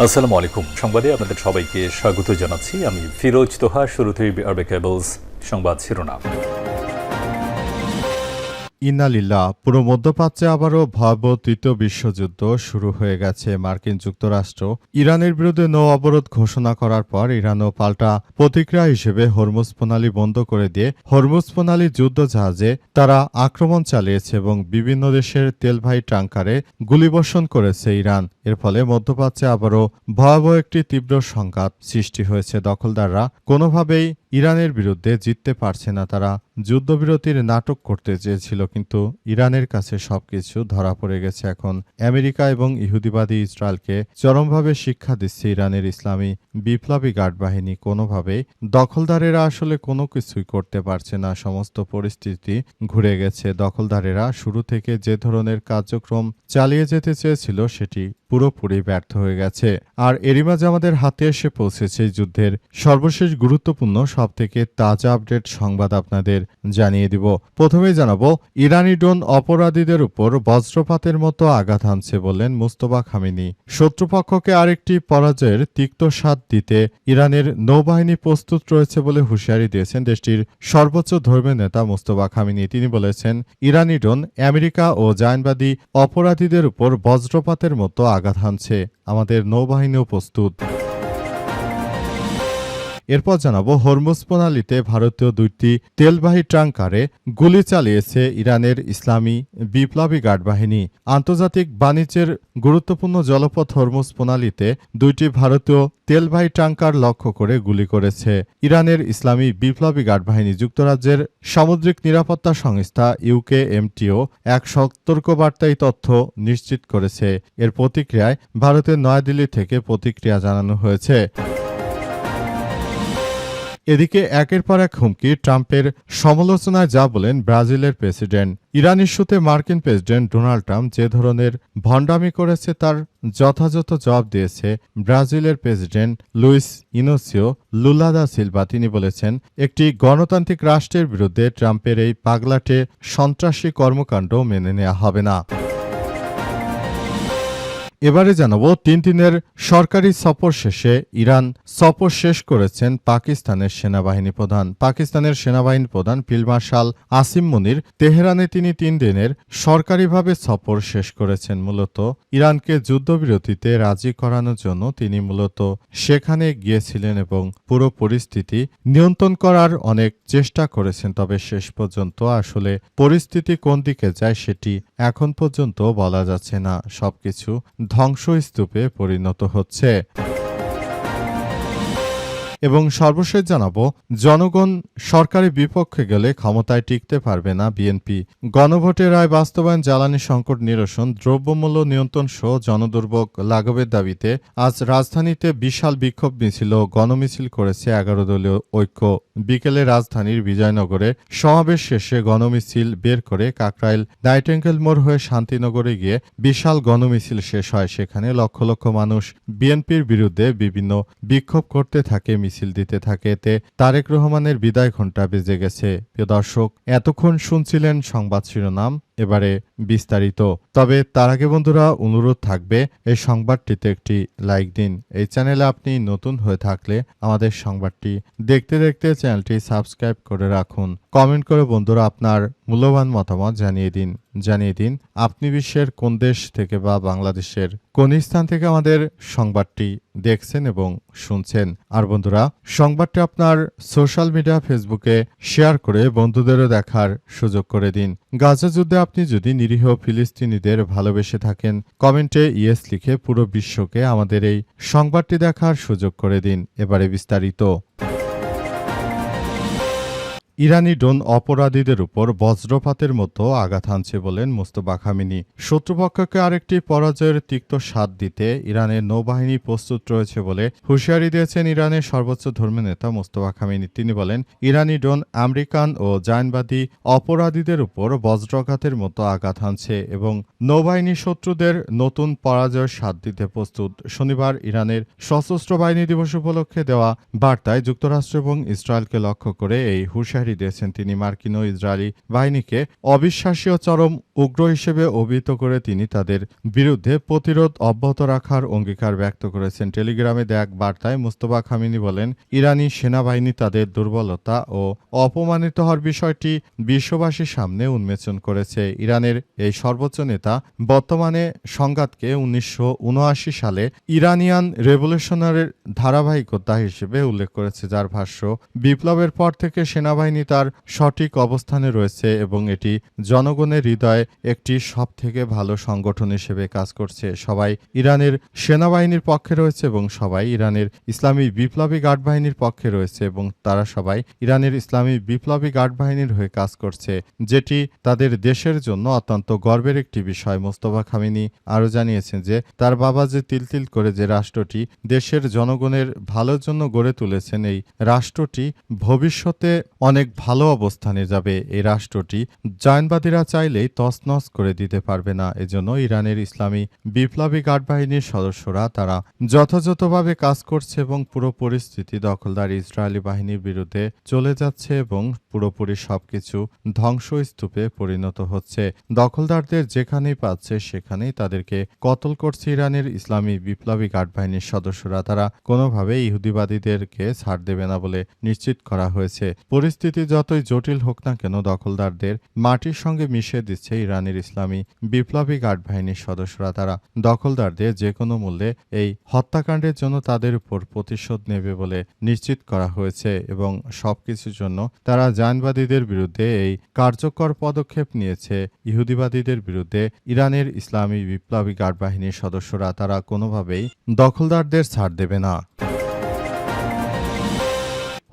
আসসালামু আলাইকুম। সংবাদে আপনাদের সবাইকে স্বাগত জানাচ্ছি। আমি ফিরোজ তোহা। শুরুতেই আরবে কেবলস সংবাদ শিরোনাম। ইন্না লিল্লাহ। পুরো মধ্যপ্রাচ্যে আবারও ভয়াবহ তৃতীয় বিশ্বযুদ্ধ শুরু হয়ে গেছে। মার্কিন যুক্তরাষ্ট্র ইরানের বিরুদ্ধে নৌ অবরোধ ঘোষণা করার পর ইরানও পাল্টা প্রতিক্রিয়া হিসেবে হরমুজ প্রণালী বন্ধ করে দিয়ে হরমুজ প্রণালী যুদ্ধ জাহাজে তারা আক্রমণ চালিয়েছে এবং বিভিন্ন দেশের তেলবাহী ট্যাংকারে গুলিবর্ষণ করেছে ইরান। এর ফলে মধ্যপ্রাচ্যে আবারও ভয়াবহ একটি তীব্র সংঘাত সৃষ্টি হয়েছে। দখলদাররা কোনোভাবেই ইরানের বিরুদ্ধে জিততে পারছে না। তারা যুদ্ধবিরতির নাটক করতে চেয়েছিল, কিন্তু ইরানের কাছে সবকিছু ধরা পড়ে গেছে। এখন আমেরিকা এবং ইহুদিবাদী ইসরায়েলকে চরমভাবে শিক্ষা দিচ্ছে ইরানের ইসলামী বিপ্লবী গার্ড বাহিনী। কোনোভাবেই দখলদারেরা আসলে কোনো কিছুই করতে পারছে না। সমস্ত পরিস্থিতি ঘুরে গেছে। দখলদারেরা শুরু থেকে যে ধরনের কার্যক্রম চালিয়ে যেতে চেয়েছিল সেটি পুরোপুরি ব্যর্থ হয়ে গেছে। আর এরই মাঝে আমাদের হাতে এসে পৌঁছেছে যুদ্ধের সর্বশেষ গুরুত্বপূর্ণ সবথেকে তাজা আপডেট সংবাদ আপনাদের জানিয়ে দিব। প্রথমেই জানাবো, ইরানি ড্রোন অপরাধীদের উপর বজ্রপাতের মতো আঘাত হানছে বললেন মুস্তফা খামেনি। শত্রুপক্ষকে আরেকটি পরাজয়ের তিক্ত স্বাদ দিতে ইরানের নৌবাহিনী প্রস্তুত রয়েছে বলে হুঁশিয়ারি দিয়েছেন দেশটির সর্বোচ্চ ধর্মীয় নেতা মুস্তফা খামেনি। তিনি বলেছেন, ইরানি ড্রোন আমেরিকা ও জায়নবাদী অপরাধীদের উপর বজ্রপাতের মতো আঘাত হানছে, আমাদের নৌবাহিনীও প্রস্তুত। এরপর জানাবো, হরমুজ প্রণালীতে ভারতীয় দুইটি তেলবাহী ট্যাংকারে গুলি চালিয়েছে ইরানের ইসলামী বিপ্লবী গার্ড বাহিনী। আন্তর্জাতিক বাণিজ্যের গুরুত্বপূর্ণ জলপথ হরমুজ প্রণালীতে দুইটি ভারতীয় তেলবাহী ট্যাংকার লক্ষ্য করে গুলি করেছে ইরানের ইসলামী বিপ্লবী গার্ড বাহিনী। যুক্তরাজ্যের সামুদ্রিক নিরাপত্তা সংস্থা ইউকেএমটিও এক সতর্কবার্তায় তথ্য নিশ্চিত করেছে। এর প্রতিক্রিয়ায় ভারতের নয়াদিল্লি থেকে প্রতিক্রিয়া জানানো হয়েছে। এদিকে একের পর এক হুমকি, ট্রাম্পের সমালোচনায় যা বলেন ব্রাজিলের প্রেসিডেন্ট। ইরান ইস্যুতে মার্কিন প্রেসিডেন্ট ডোনাল্ড ট্রাম্প যে ধরনের ভণ্ডামি করেছে তার যথাযথ জবাব দিয়েছে ব্রাজিলের প্রেসিডেন্ট লুইস ইনোসিও লুলা দা সিলভা। তিনি বলেছেন, একটি গণতান্ত্রিক রাষ্ট্রের বিরুদ্ধে ট্রাম্পের এই পাগলাটে সন্ত্রাসী কর্মকাণ্ড মেনে নেওয়া হবে না। এবারে জানাবো, 3 দিনের সরকারি সফর শেষে ইরান সফর শেষ করেছেন পাকিস্তানের সেনাবাহিনী প্রধান। পাকিস্তানের সেনাবাহিনী প্রধান ফিল্ড মার্শাল আসিম মুনির তেহরানে তিনি 3 দিনের সরকারিভাবে সফর শেষ করেছেন। মূলত ইরানকে যুদ্ধবিরতিতে রাজি করানোর জন্য তিনি মূলত সেখানে গিয়েছিলেন এবং পুরো পরিস্থিতি নিয়ন্ত্রণ করার অনেক চেষ্টা করেছেন। তবে শেষ পর্যন্ত আসলে পরিস্থিতি কোন দিকে যায় সেটি এখন পর্যন্ত বলা যাচ্ছে না। সবকিছু ধ্বংসস্তূপে পরিণত হচ্ছে। এবং সর্বশেষ জানাবো, জনগণ সরকারের বিপক্ষে গেলে ক্ষমতায় টিকতে পারবে না বিএনপি। গণভোটের রায় বাস্তবায়ন, জ্বালানি সংকট নিরসন, দ্রব্যমূল্য নিয়ন্ত্রণ সহ জনদুর্ভোগ লাঘবের দাবিতে আজ রাজধানীতে বিশাল বিক্ষোভ মিছিল ও গণমিছিল করেছে 11 দলীয় ঐক্য। বিকেলে রাজধানীর বিজয়নগরে সমাবেশ শেষে গণমিছিল বের করে কাকরাইল নাইটেঙ্গেল মোড় হয়ে শান্তিনগরে গিয়ে বিশাল গণমিছিল শেষ হয়। সেখানে লক্ষ লক্ষ মানুষ বিএনপির বিরুদ্ধে বিভিন্ন বিক্ষোভ করতে থাকে, মিছিল দিতে থাকে। এতে তারেক রহমানের বিদায় ঘণ্টা বেজে গেছে। প্রিয় দর্শক, এতক্ষণ শুনছিলেন সংবাদ শিরোনাম, এবারে বিস্তারিত। তবে তার আগে বন্ধুরা অনুরোধ থাকবে, এই সংবাদটিতে একটি লাইক দিন। এই চ্যানেলে আপনি নতুন হয়ে থাকলে আমাদের সংবাদটি দেখতে দেখতে চ্যানেলটি সাবস্ক্রাইব করে রাখুন। কমেন্ট করে বন্ধুরা আপনার মূল্যবান মতামত জানিয়ে দিন আপনি বিশ্বের কোন দেশ থেকে বা বাংলাদেশের কোন স্থান থেকে আমাদের সংবাদটি দেখছেন এবং শুনছেন। আর বন্ধুরা, সংবাদটি আপনার সোশ্যাল মিডিয়া ফেসবুকে শেয়ার করে বন্ধুদেরও দেখার সুযোগ করে দিন। গাজা যুদ্ধে আপনি যদি নিরীহ ফিলিস্তিনিদের ভালোবেসে থাকেন, কমেন্টে ইয়েস লিখে পুরো বিশ্বকে আমাদের এই সংবাদটি দেখার সুযোগ করে দিন। এবারে বিস্তারিত। ইরানি ড্রোন অপরাধীদের উপর বজ্রপাতের মতো আঘাত হানছে বলেন মুস্তফা খামেনি। শত্রুপক্ষকে আরেকটি পরাজয়ের তিক্ত স্বাদ দিতে ইরানের নৌবাহিনী প্রস্তুত রয়েছে বলে হুঁশিয়ারি দিয়েছেন ইরানের সর্বোচ্চ ধর্মীয় নেতা মুস্তফা খামেনি। তিনি বলেন, ইরানি ড্রোন আমেরিকান ও জায়নবাদী অপরাধীদের উপর বজ্রঘাতের মতো আঘাত হানছে এবং নৌবাহিনী শত্রুদের নতুন পরাজয়ের স্বাদ দিতে প্রস্তুত। শনিবার ইরানের সশস্ত্র বাহিনী দিবস উপলক্ষে দেওয়া বার্তায় যুক্তরাষ্ট্র এবং ইসরায়েলকে লক্ষ্য করে এই হুঁশিয়ারি হুঁশিয়ারি দিয়েছেন তিনি। মার্কিন ও ইসরায়েলি বাহিনীকে অবিশ্বাসী ও চরম উগ্র হিসেবে অভিহিত করে তিনি তাদের বিরুদ্ধে প্রতিরোধ অব্যাহত রাখার অঙ্গীকার ব্যক্ত করেছেন। টেলিগ্রামে দেয়া এক বার্তায় মুস্তফা খামেনি বলেন, ইরানি সেনাবাহিনী তাদের দুর্বলতা ও অপমানিত হওয়ার বিষয়টি বিশ্ববাসীর সামনে উন্মোচন করেছে। ইরানের এই সর্বোচ্চ নেতা বর্তমানে সংঘাতকে 1979 সালে ইরানিয়ান রেভলিউশনারির ধারাবাহিকতা হিসেবে উল্লেখ করেছে, যার ভাষ্য বিপ্লবের পর থেকে সেনাবাহিনী তার সঠিক অবস্থানে রয়েছে এবং এটি জনগণের হৃদয়ে একটি সবথেকে ভালো সংগঠন হিসেবে কাজ করছে। সবাই ইরানের সেনাবাহিনীর পক্ষে রয়েছে এবং সবাই ইরানের ইসলামী বিপ্লবী গার্ড বাহিনীর পক্ষে রয়েছে এবং তারা সবাই ইরানের ইসলামী বিপ্লবী গার্ড বাহিনীর হয়ে কাজ করছে, যেটি তাদের দেশের জন্য অত্যন্ত গর্বের একটি বিষয়। মোস্তফা খামেনি আরও জানিয়েছেন যে তার বাবা যে তিল করে যে রাষ্ট্রটি দেশের জনগণের ভালোর জন্য গড়ে তুলেছেন, এই রাষ্ট্রটি ভবিষ্যতে অনেক ভালো অবস্থানে যাবে। এই রাষ্ট্রটি জায়নবাদীরা চাইলেই তছনছ করে দিতে পারবে না। এজন্য ইরানের ইসলামী বিপ্লবী গার্ড বাহিনীর সদস্যরা তারা যথাযথভাবে কাজ করছে এবং পুরো পরিস্থিতি দখলদার ইসরায়েলি বাহিনীর বিরুদ্ধে চলে যাচ্ছে এবং পুরোপুরি সবকিছু ধ্বংসস্তূপে পরিণত হচ্ছে। দখলদারদের যেখানেই পাচ্ছে সেখানেই তাদেরকে কতল করছে ইরানের ইসলামী বিপ্লবী গার্ড বাহিনীর সদস্যরা। তারা কোনোভাবে ইহুদিবাদীদেরকে ছাড় দেবে না বলে নিশ্চিত করা হয়েছে। পরিস্থিতি যতই জটিল হোক না কেন, দখলদারদের মাটির সঙ্গে মিশিয়ে দিচ্ছে ইরানের ইসলামী বিপ্লবী গার্ড বাহিনীর সদস্যরা। তারা দখলদারদের যে কোনো মূল্যে এই হত্যাকাণ্ডের জন্য তাদের উপর প্রতিশোধ নেবে বলে নিশ্চিত করা হয়েছে এবং সবকিছুর জন্য তারা জায়নবাদীদের বিরুদ্ধে এই কার্যকর পদক্ষেপ নিয়েছে। ইহুদিবাদীদের বিরুদ্ধে ইরানের ইসলামী বিপ্লবী গার্ড বাহিনীর সদস্যরা তারা কোনোভাবেই দখলদারদের ছাড় দেবে না।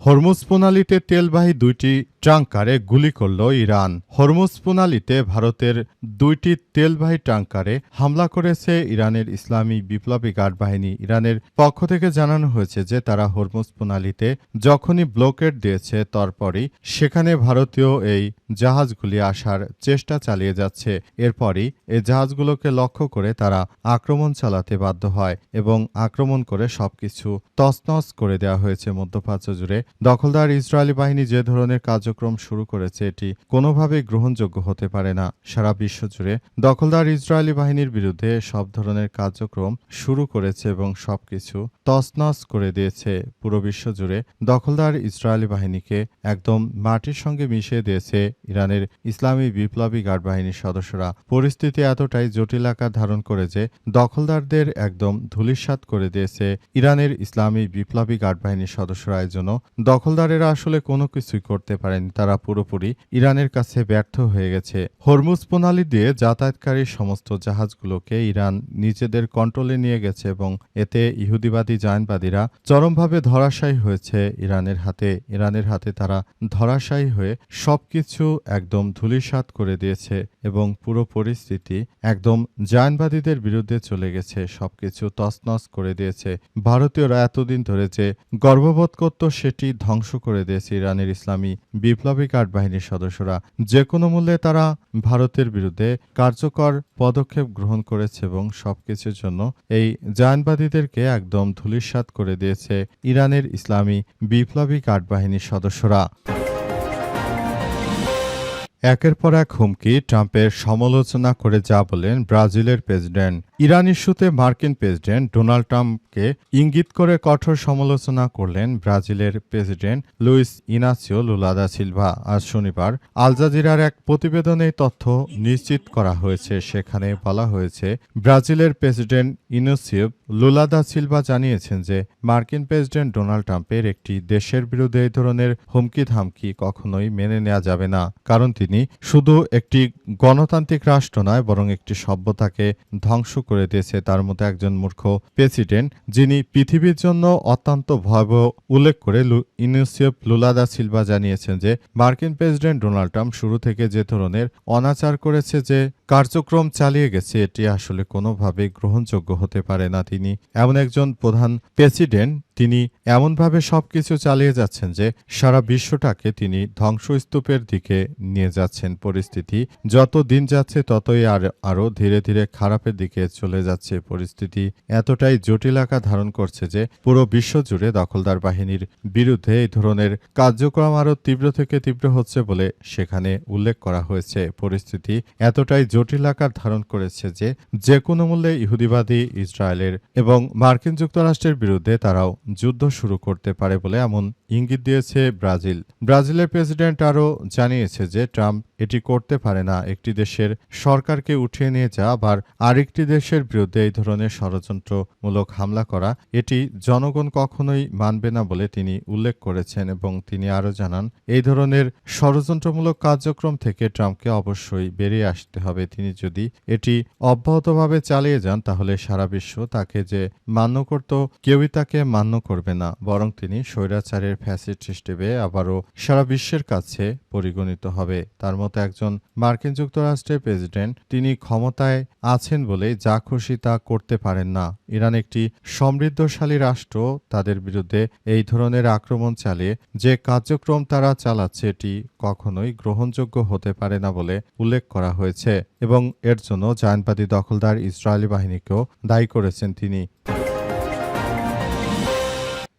হরমুজ প্রণালীতে তেলবাহী 2টি ট্যাঙ্কারে গুলি করল ইরান। হরমুজ প্রণালীতে ভারতের 2টি তেলবাহী ট্যাঙ্কারে হামলা করেছে ইরানের ইসলামী বিপ্লবী গার্ড বাহিনী। ইরানের পক্ষ থেকে জানানো হয়েছে যে তারা হরমুজ প্রণালীতে যখনই ব্লকেড দিয়েছে তারপরই সেখানে ভারতীয় এই জাহাজগুলি আসার চেষ্টা চালিয়ে যাচ্ছে। এরপরই এই জাহাজগুলোকে লক্ষ্য করে তারা আক্রমণ চালাতে বাধ্য হয় এবং আক্রমণ করে সবকিছু তছনছ করে দেওয়া হয়েছে। মধ্যপ্রাচ্য জুড়ে দখলদার ইসরায়েলি বাহিনী যে ধরনের কার্যক্রম শুরু করেছে এটি কোনোভাবেই গ্রহণযোগ্য হতে পারে না। সারা বিশ্ব জুড়ে দখলদার ইসরায়েলি বাহিনীর বিরুদ্ধে সব ধরনের কার্যক্রম শুরু করেছে এবং সবকিছু তছনছ করে দিয়েছে। পুরো বিশ্ব জুড়ে দখলদার ইসরায়েলি বাহিনীকে একদম মাটির সঙ্গে মিশিয়ে দিয়েছে ইরানের ইসলামী বিপ্লবী গার্ড বাহিনীর সদস্যরা। পরিস্থিতি এতটাই জটিল আকার ধারণ করে যে দখলদারদের একদম ধূলিসাৎ করে দিয়েছে ইরানের ইসলামী বিপ্লবী গার্ড বাহিনীর সদস্যরা। এর জন্য দখলদারেরা আসলে কোনো কিছুই করতে পারেনি, তারা পুরোপুরি ইরানের কাছে ব্যর্থ হয়ে গেছে। হরমুজ প্রণালী দিয়ে যাতায়াতকারী সমস্ত জাহাজগুলোকে ইরান নিজেদের কন্ট্রোলে নিয়ে গেছে এবং এতে ইহুদিবাদী জায়নবাদীরা চরমভাবে ধরাশায়ী হয়েছে ইরানের হাতে তারা ধরাশায়ী হয়ে সবকিছু একদম ধূলিসাৎ করে দিয়েছে এবং পুরো পরিস্থিতি একদম জায়নবাদীদের বিরুদ্ধে চলে গেছে, সবকিছু তছনছ করে দিয়েছে। ভারতীয়রা এতদিন ধরে যে গর্ববোধ করত সেটি ধ্বংস করে দিয়েছে ইরানের ইসলামী বিপ্লবী গার্ড বাহিনীর সদস্যরা। যে কোনো মূল্যে তারা ভারতের বিরুদ্ধে কার্যকর পদক্ষেপ গ্রহণ করেছে এবং সবকিছুর জন্য এই জায়নবাদীদেরকে একদম ধূলিসাৎ করে দিয়েছে ইরানের ইসলামী বিপ্লবী গার্ড বাহিনীর সদস্যরা। একের পর এক হুমকি, ট্রাম্পের সমালোচনা করে যা বলেন ব্রাজিলের প্রেসিডেন্ট। ইরান ইস্যুতে মার্কিন প্রেসিডেন্ট ডোনাল্ড ট্রাম্পকে ইঙ্গিত করে কঠোর সমালোচনা করলেন ব্রাজিলের president Luiz Inacio Lula da Silva. আজ শনিবার আল জাজিরার এক প্রতিবেদনে তথ্য নিশ্চিত করা হয়েছে। সেখানে বলা হয়েছে ব্রাজিলের president Inacio Lula da Silva জানিয়েছেন যে মার্কিন প্রেসিডেন্ট ডোনাল্ড ট্রাম্পের একটি দেশের বিরুদ্ধে এই ধরনের হুমকি ধামকি কখনোই মেনে নেওয়া যাবে না, কারণ তিনি শুধু একটি গণতান্ত্রিক রাষ্ট্র নয় বরং একটি সভ্যতাকে ধ্বংস করে দিয়েছে। তার মধ্যে একজন মূর্খ প্রেসিডেন্ট যিনি পৃথিবীর জন্য অত্যন্ত ভয়াবহ উল্লেখ করে ইনাসিও লুলা দা সিলভা জানিয়েছেন যে মার্কিন প্রেসিডেন্ট ডোনাল্ড ট্রাম্প শুরু থেকে যে ধরনের অনাচার করেছে, যে কার্যক্রম চালিয়ে গেছে, এটি আসলে কোনোভাবেই গ্রহণযোগ্য হতে পারে না। তিনি এমন একজন প্রধান প্রেসিডেন্ট তিনি এমনভাবে সবকিছু চালিয়ে যাচ্ছেন যে সারা বিশ্বটাকে তিনি ধ্বংসস্তূপের দিকে নিয়ে যাচ্ছেন। পরিস্থিতি যত দিন যাচ্ছে ততই আরও ধীরে ধীরে খারাপের দিকে চলে যাচ্ছে। পরিস্থিতি এতটাই জটিল আকার ধারণ করছে যে পুরো বিশ্বজুড়ে দখলদার বাহিনীর বিরুদ্ধে এই ধরনের কার্যক্রম আরও তীব্র থেকে তীব্র হচ্ছে বলে সেখানে উল্লেখ করা হয়েছে। পরিস্থিতি এতটাই জটিল আকার ধারণ করেছে যে যে কোনো মূল্যে ইহুদিবাদী ইসরায়েলের এবং মার্কিন যুক্তরাষ্ট্রের বিরুদ্ধে তারাও যুদ্ধ শুরু করতে পারে বলে এমন ইঙ্গিত দিয়েছে ব্রাজিল। ব্রাজিলের প্রেসিডেন্ট আরও জানিয়েছে যে ট্রাম্প এটি করতে পারে না। একটি দেশের সরকারকে উঠিয়ে নিয়ে যাওয়া আবার আরেকটি দেশের বিরুদ্ধে এই ধরনের ষড়যন্ত্রমূলক হামলা করা এটি জনগণ কখনোই মানবে না বলে তিনি উল্লেখ করেছেন এবং তিনি আরও জানান এই ধরনের ষড়যন্ত্রমূলক কার্যক্রম থেকে ট্রাম্পকে অবশ্যই বেরিয়ে আসতে হবে। তিনি যদি এটি অব্যাহতভাবে চালিয়ে যান তাহলে সারা বিশ্ব তাকে যে মান্য করত কেউই তাকে মান্য করবে না, বরং তিনি স্বৈরাচারের ফ্যাসিস্ট হিসেবে আবারও সারা বিশ্বের কাছে পরিগণিত হবে। তার মতো একজন মার্কিন যুক্তরাষ্ট্রের প্রেসিডেন্ট তিনি ক্ষমতায় আছেন বলে যা খুশি তা করতে পারেন না। ইরান একটি সমৃদ্ধশালী রাষ্ট্র, তাদের বিরুদ্ধে এই ধরনের আক্রমণ চালিয়ে যে কার্যক্রম তারা চালাচ্ছে এটি কখনোই গ্রহণযোগ্য হতে পারে না বলে উল্লেখ করা হয়েছে এবং এর জন্য জায়নবাদী দখলদার ইসরায়েলি বাহিনীকেও দায়ী করেছেন তিনি।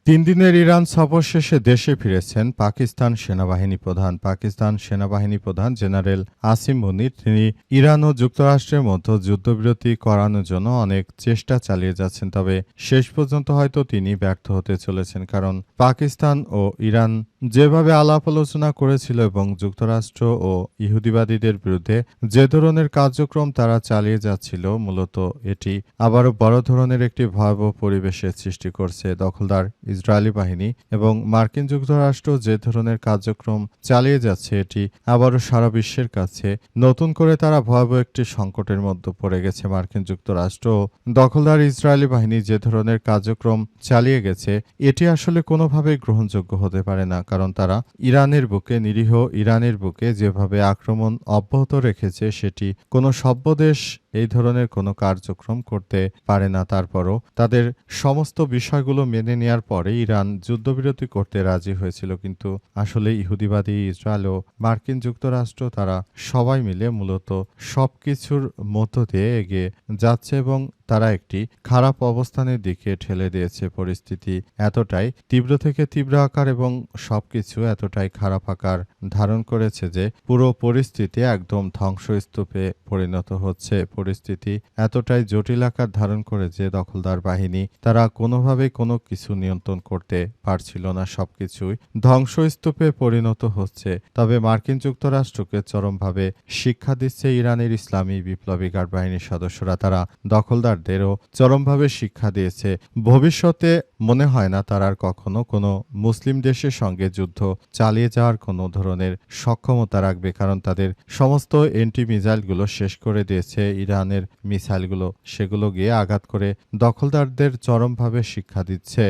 3 দিনের ইরান সফর শেষে দেশে ফিরেছেন পাকিস্তান সেনাবাহিনী প্রধান। পাকিস্তান সেনাবাহিনী প্রধান জেনারেল আসিম মুনির তিনি ইরান ও যুক্তরাষ্ট্রের মধ্যে যুদ্ধবিরতি করানোর জন্য অনেক চেষ্টা চালিয়ে যাচ্ছেন, তবে শেষ পর্যন্ত হয়তো তিনি ব্যর্থ হতে চলেছেন। কারণ পাকিস্তান ও ইরান যেভাবে আলাপ আলোচনা করেছিল এবং যুক্তরাষ্ট্র ও ইহুদিবাদীদের বিরুদ্ধে যে ধরনের কার্যক্রম তারা চালিয়ে যাচ্ছিল, মূলত এটি আবারও বড় ধরনের একটি ভয়াবহ পরিবেশের সৃষ্টি করছে। দখলদার ইসরায়েলি বাহিনী এবং মার্কিন যুক্তরাষ্ট্র যে ধরনের কার্যক্রম চালিয়ে যাচ্ছে এটি আবারও সারা বিশ্বের কাছে নতুন করে তারা ভয়াবহ একটি সংকটের মধ্যে পড়ে গেছে। মার্কিন যুক্তরাষ্ট্র ও দখলদার ইসরায়েলি বাহিনী যে ধরনের কার্যক্রম চালিয়ে গেছে এটি আসলে কোনোভাবেই গ্রহণযোগ্য হতে পারে না, কারণ তারা ইরানের বুকে, নিরীহ ইরানের বুকে যেভাবে আক্রমণ অব্যাহত রেখেছে সেটি কোনো সভ্য দেশ এই ধরনের কোনো কার্যক্রম করতে পারে না। তারপরও তাদের সমস্ত বিষয়গুলো মেনে নেওয়ার পরে ইরান যুদ্ধবিরতি করতে রাজি হয়েছিল, কিন্তু আসলে ইহুদিবাদী ইসরায়েল ও মার্কিন যুক্তরাষ্ট্র তারা সবাই মিলে মূলত সবকিছুর মধ্য দিয়ে এগিয়ে যাচ্ছে এবং তারা একটি খারাপ অবস্থানের দিকে ঠেলে দিয়েছে। পরিস্থিতি এতটাই তীব্র থেকে তীব্র আকার এবং সবকিছু এতটাই খারাপ আকার ধারণ করেছে যে পুরো পরিস্থিতি একদম ধ্বংসস্তূপে পরিণত হচ্ছে। পরিস্থিতি এতটাই জটিল আকার ধারণ করে যে দখলদার বাহিনী তারা কোনোভাবেই কোনো কিছু নিয়ন্ত্রণ করতে পারছিল না, সবকিছুই ধ্বংসস্তূপে পরিণত হচ্ছে। তবে মার্কিন যুক্তরাষ্ট্রকে চরমভাবে শিক্ষা দিচ্ছে ইরানের ইসলামী বিপ্লবী গার্ড বাহিনীর সদস্যরা। তারা দখলদারদেরও চরমভাবে শিক্ষা দিয়েছে। ভবিষ্যতে মনে হয় না তারা আর কখনো কোনো মুসলিম দেশের সঙ্গে যুদ্ধ চালিয়ে যাওয়ার কোনো ধরনের সক্ষমতা রাখবে, কারণ তাদের সমস্ত এন্টি মিসাইলগুলো শেষ করে দিয়েছে ইরানের মিসাইলগুলো, সেগুলো গিয়ে আঘাত করে দখলদারদের চরমভাবে শিক্ষা দিচ্ছে।